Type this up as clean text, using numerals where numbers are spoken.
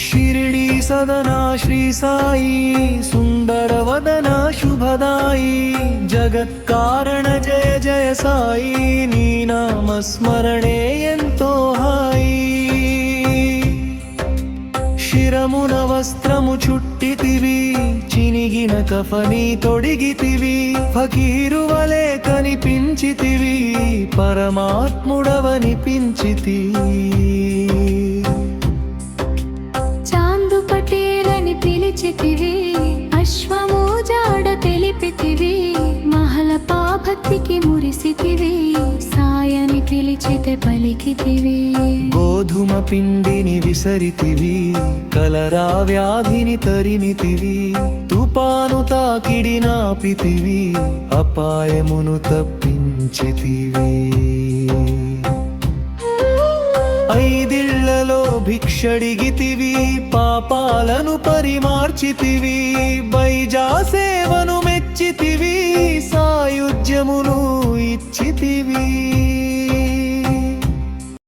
शिरडी सदना श्री साई सुंदर वदना शुभदाई जगत्कारण जय जय साई नी नाम स्मरणे ఎంతో హాయి శిరమున వస్త్రము చుట్టితివి చినిగిన కఫని తొడిగితివి ఫకీరు వలె కనిపించితివి పరమాత్ముడవనిపించితివి చాందు పటేలని పిలిచితివి అశ్వము జాడ తెలిపితివి మహల పాభక్తికి మురిసితివి సాయని పిలిచితే పలికితివి గోధుమ పిండిని విసరితివి కలరా వ్యాధిని తరిమితివి తుపాను తాకిడి నాపితివి అపాయమును తప్పించితివి ఐదిళ్లలో భిక్షడిగితివి పాపాలను పరిమార్చితివి బైజా సేవను మెచ్చితివి